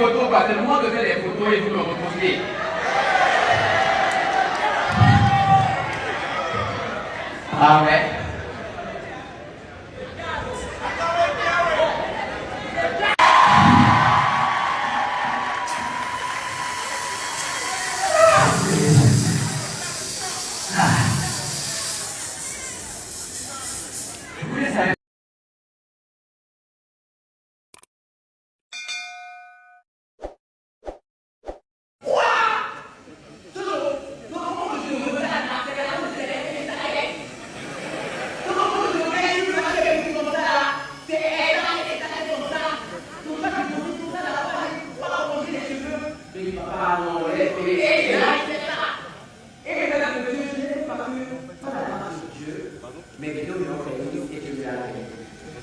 photos, parce que le monde fait des photos et vous le repostez. Ah ouais.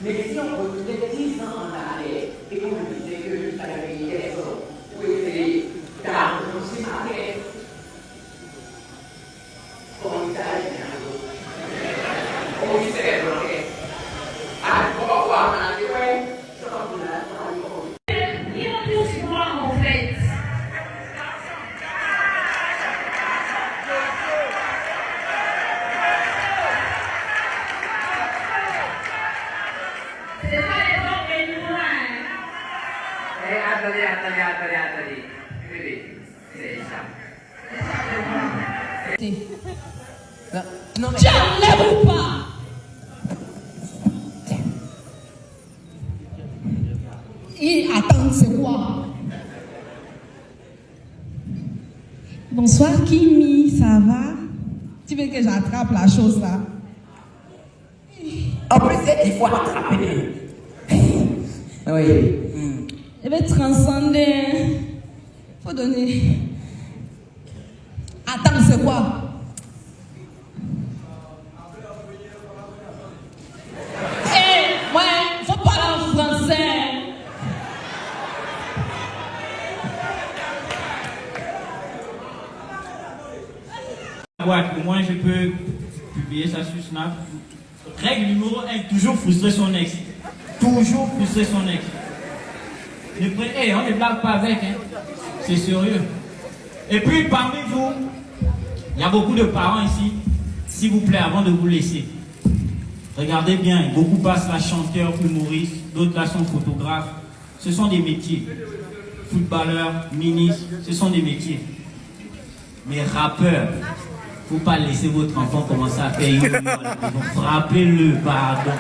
Mais si on revenait 10 ans en arrière et qu'on lui disait que lui fallait payer les euros pour essayer d'arrondir ma tête, on s'allait bien. On s'est bloqué. Ah, pourquoi on a dit ouais, c'est comme ça. Ils ont tous moi en fait. C'est pas les gens qui nous loin. Attendez. C'est ça. Non, mais... Lève ou pas? Attends, c'est quoi? Bonsoir Kimi, ça va? Tu veux que j'attrape la chose là? En plus, il faut attraper. Oui. Je vais transcender. Faut donner. Attends, c'est quoi? Eh, ouais, faut parler en français. Ouais, au moins je peux publier ça sur Snap. Règle numéro 1, toujours frustrer son ex. Toujours frustrer son ex. Ne prenez, hey, on ne blague pas avec, hein. C'est sérieux. Et puis parmi vous, il y a beaucoup de parents ici. S'il vous plaît, avant de vous laisser, regardez bien, beaucoup passent là chanteurs, humoristes, d'autres là sont photographes. Ce sont des métiers. Footballeurs, ministres, ce sont des métiers. Mais rappeurs, il ne faut pas laisser votre enfant commencer à faire une frappez-le, pardon.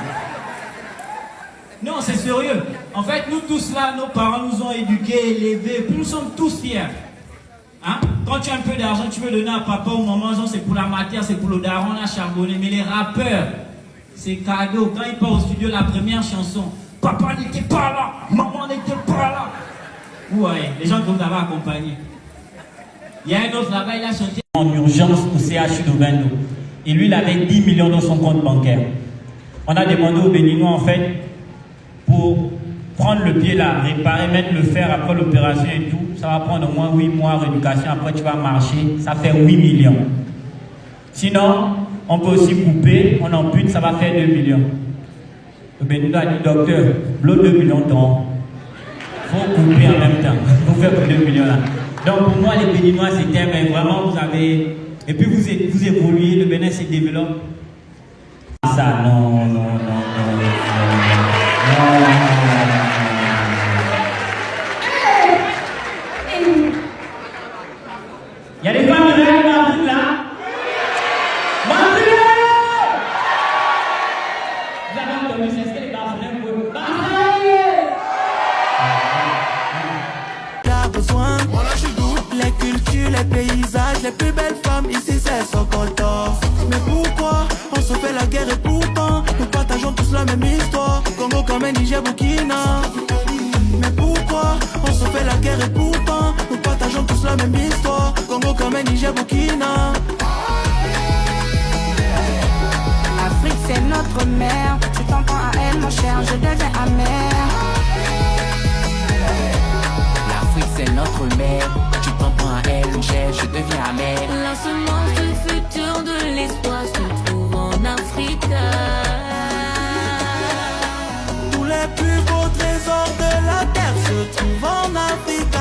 Non, c'est sérieux. En fait, nous tous là, nos parents nous ont éduqués, élevés, puis nous sommes tous fiers. Hein? Quand tu as un peu d'argent, tu veux donner à papa ou maman, c'est pour la matière, c'est pour le daron, la charbonner. Mais les rappeurs, c'est cadeau. Quand ils partent au studio, la première chanson, papa n'était pas là, maman n'était pas là. Ouais, les gens que vous avez accompagnés. Il y a un autre là-bas, il a chanté en urgence au CHU d'Ovendo. Et lui, il avait 10 millions dans son compte bancaire. On a demandé aux Béninois, en fait, pour prendre le pied là, réparer, mettre le fer après l'opération et tout, ça va prendre au moins 8 mois de rééducation, après tu vas marcher, ça fait 8 millions. Sinon, on peut aussi couper, on ampute, ça va faire 2 millions. Le Béninois a dit, docteur, l'autre 2 millions donc. Il faut couper en même temps, il faut faire 2 millions là. Donc pour moi, les Béninois, c'était, mais vraiment, vous avez... Et puis vous évoluez, le Bénin se développe. Ça, non. Il y a des femmes de Real Madrid là. Madrid! Vous avez entendu, c'est ce que les Barcelonais veulent. T'as besoin, les cultures, les paysages, les plus belles femmes ici c'est Sokoto. Mais pourquoi on se fait la guerre et pourtant nous partageons tous la même histoire. Congo comme Niger, Burkina. Mais pourquoi on se fait la guerre et pourtant nous partageons tous la même histoire. Congo comme Niger, Burkina. L'Afrique c'est notre mère, tu t'en prends à elle mon cher, je deviens amer. L'Afrique c'est notre mère, tu t'en prends à elle mon cher, je deviens amer. La semence du futur de l'espoir se trouve en Afrique. Tous les plus beaux trésors de la terre se trouvent en Afrique.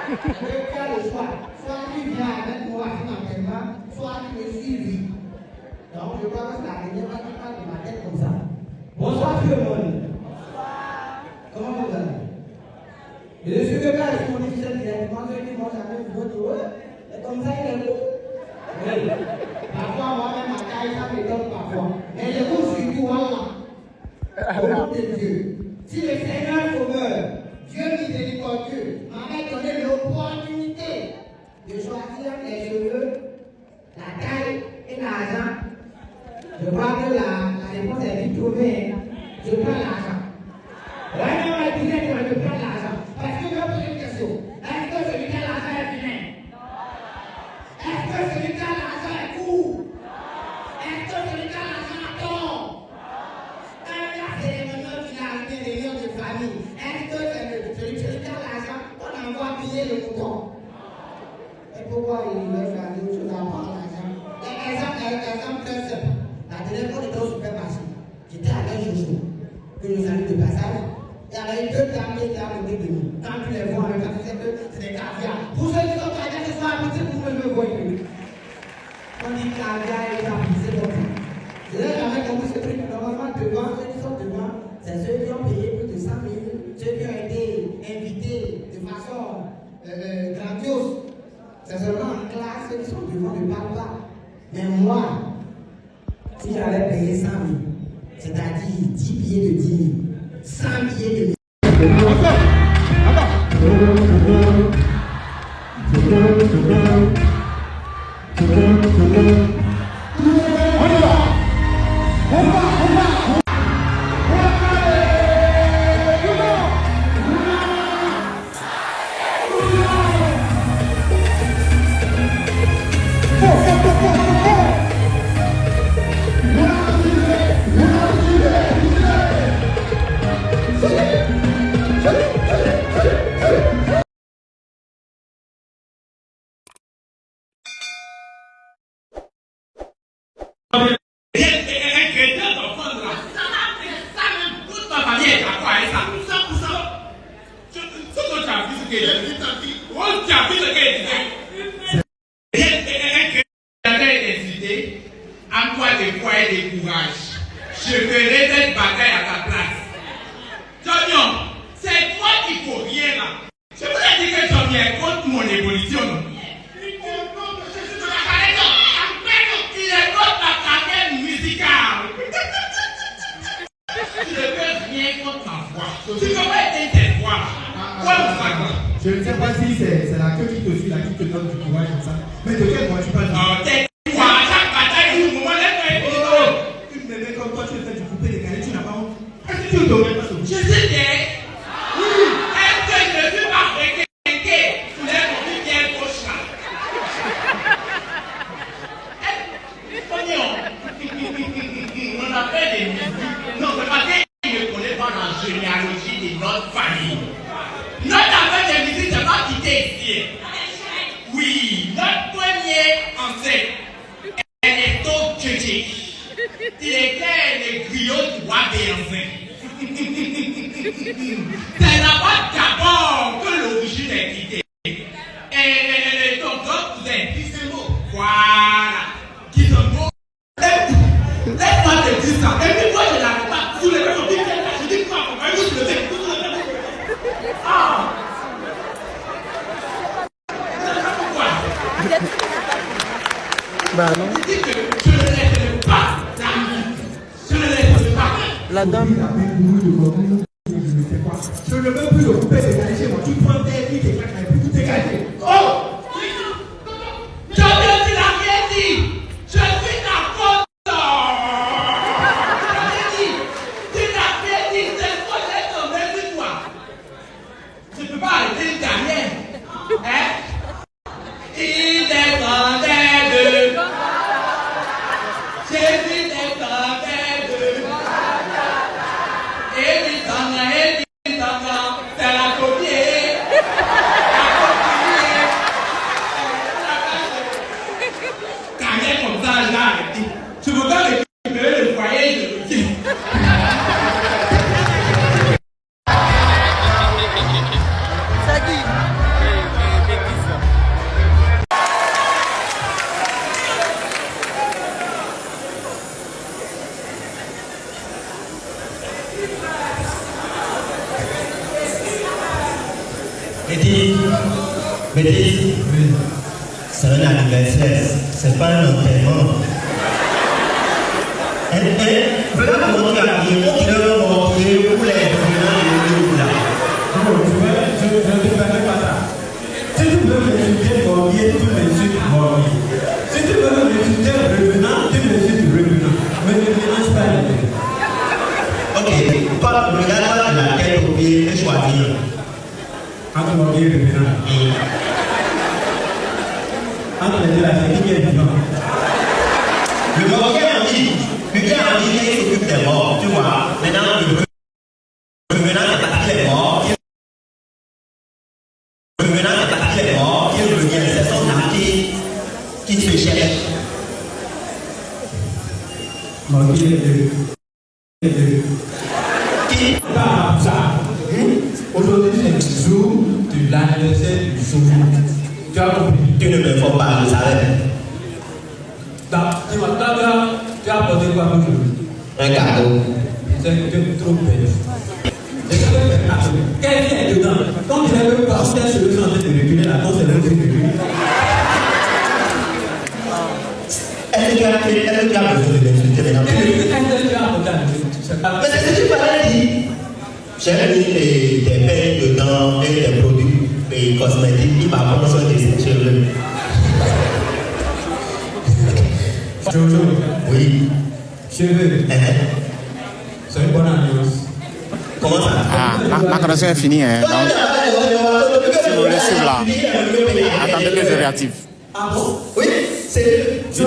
Tu as le choix. Soit tu viens avec moi finalement, soit tu me suis. Donc je crois que c'est la dernière fois que tu parles de ma tête comme ça. Bonsoir tout le monde. Bonsoir. Comment vous allez? Je suis le gars de mon officiel directement, je dis moi jamais vu votre rôle. Et comme ça il est beau. Oui. Parfois moi-même ma taille ça me donne parfois. Mais je vous surtout Allah. Au nom de Dieu. Si le Seigneur sauveur, Dieu miséricordieux, m'avait donné l'opportunité de choisir les cheveux, la taille et l'argent, je crois que la réponse est vite trouvée. Je prends l'argent. Ouais, non, je prends l'argent. Parce que je me pose une question. Est-ce que celui qui a l'argent est vilain? Est-ce que celui qui a l'argent est court? Est-ce que celui qui a l'argent a tort? C'est les moments qu'il a arrivé des liens de famille. Est-ce que c'est celui qui a l'argent qu'on envoie payer le mouton? Et pourquoi il veut faire des choses à part l'argent? Exemple très simple. La dernière fois, j'étais au supermarché. J'étais avec Jojo, que je salue de passage. Il y avait deux dames qui étaient à côté de nous. Quand tu les vois, tu sais que c'est des caviars. Pour ceux qui sont caviars, ce soir, peut-être vous me voyez. On dit caviar et c'est comme ça. Je n'ai jamais compris ce truc. Normalement, devant, ceux qui sont devant, c'est ceux qui ont payé plus de 100 000, ceux qui ont été invités de façon grandiose. C'est seulement en classe, ceux qui sont devant ne parlent pas. Mais moi, si j'avais payé 100 000, c'est-à-dire 10 billets de 10 000, 100 billets de 10 000. Je ferai cette bataille à ta place. Johnny, c'est toi qui faut rien là. Je vous ai dit que Johnny est contre mon évolution. Il est contre ma carrière musicale. Tu ne peux rien contre ma voix. Tu ne peux pas éteindre tes voix. Je ne sais pas si c'est la queue qui te suit, la qui te donne du courage comme ça. Mais de quel moi tu parles? Chaque bataille, du moment, comme toi, tu le fais du coupé décalé, tu n'as pas honte. Est-ce que tu ne devrais pas sauver? Je sais bien. Oui. Est-ce que je ne suis pas requinqué sous les profils bien gauche là? On a fait des musiques. Non, c'est parce qu'il ne connaît pas la généalogie de notre famille. Notre affaire de musique, c'est pas quitté ici. Oui, notre premier ancêtre, elle est au Tchétché. Il était le griot du roi Béanzin. C'est là-bas d'abord que l'origine est quittée. Et ton cousin, Kisembo. Voilà. Kisembo. Laisse-moi te dire ça. Et puis moi, je n'arrive pas. Sous les mains, je dis quoi? Je dis quoi? Ah! Bah non. Je dis que je ne laisse pas. La dame. Je ne veux plus le couper décalé chez moi. Tu prends tes vies, tes claques, et puis tout décalé. Oh! Je ne te l'ai rien dit! Je suis d'accord! Je t'ai dit! Tu n'as rien dit! C'est quoi j'ai tombé sur toi? Tu ne peux pas arrêter le dernier! Hein? Il descendait de... Jésus descendait de... Et il s'en a, c'est la copier. Petit, c'est un anniversaire, c'est pas un enterrement. Venez me montrer la vie, je vais vous montrer où les venants de là. Non, je ne te permets pas ça. Si tu veux m'insulter Morbier, tu m'insultes Morbier. Si tu veux m'insulter revenant, tu m'insultes revenant. Mais ne mélange pas les deux. Ok, pas regarde la tête au pied et choisir. Entre Morbier et revenant. Entre les deux, la c'est qui est vivant. Le Morbier a dit, lui a dit qu'il s'occupe des morts, tu vois. Maintenant, le revenant est attaqué les morts. Le revenant est attaqué les morts, il revient, c'est son âme qui se cherche. Morbier est de... Qui parle comme ça? Aujourd'hui, c'est le jour de l'anniversaire du chauffeur. Tu as compris? Tu ne me fais pas, je savais. Dis-moi, tu as apporté quoi pour aujourd'hui? Un cadeau. C'est trop bête. Qu'est-ce qu'il y a dedans? Quand tu as le pasteur sur le train de reculer, la danse est le reculer. Est-ce que tu as besoin de l'insulter maintenant? Mais c'est ce que tu m'avais dit. J'ai mis des peignes dedans et des produits et cosmétiques qui m'apportent sur des cheveux. Jojo. Oui. Cheveux. C'est une bonne alliance. Comment ça? Ah, ma connexion est finie, hein. Donc, si vous voulez suivre là, attendez que je réactive. Ah bon? Oui, c'est ça,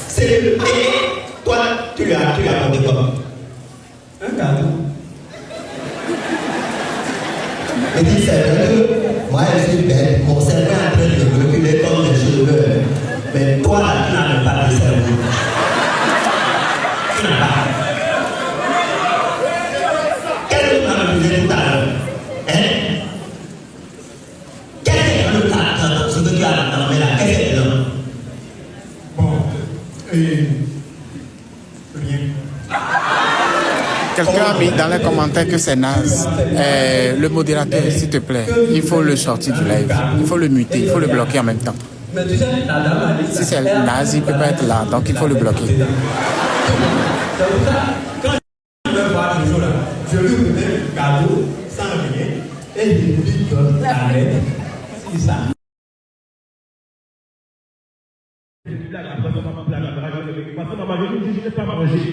c'est le. Et toi, tu lui as apporté quoi? Un cadeau. Mais dis, c'est vrai que moi, je suis bête, mon cerveau est en train de reculer comme des cheveux. Mais toi, là, tu n'as même pas de cerveau. Tu n'as pas. Qu'est-ce que tu m'as refusé tout à l'heure? Hein? Qu'est-ce que tu as ce que tu as dans mais là? Qu'est-ce que tu as? Bon, rien. Quelqu'un a mis dans les commentaires que c'est naze. Le modérateur, s'il te plaît, il faut le sortir du live. Il faut le muter, il faut le bloquer en même temps. Si c'est naze, il ne peut pas être là, donc il faut le bloquer. C'est pour ça, quand je vais voir le jour là, je lui remets le cadeau sans rien et je lui donne la lettre. C'est ça. Maman, je n'ai pas mangé.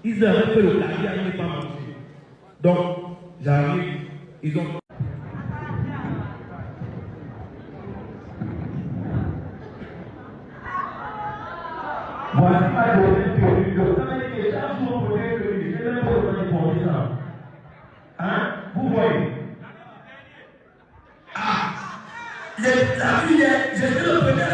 Ils auraient fait le plat, ils n'arrivaient pas à manger. Donc, j'arrive, ils ont. Voici ma journée de ça veut dire que chaque jour, vous voyez que je vais vous donner pour ça. Hein? Vous voyez? Ah! La fille, j'ai fait le premier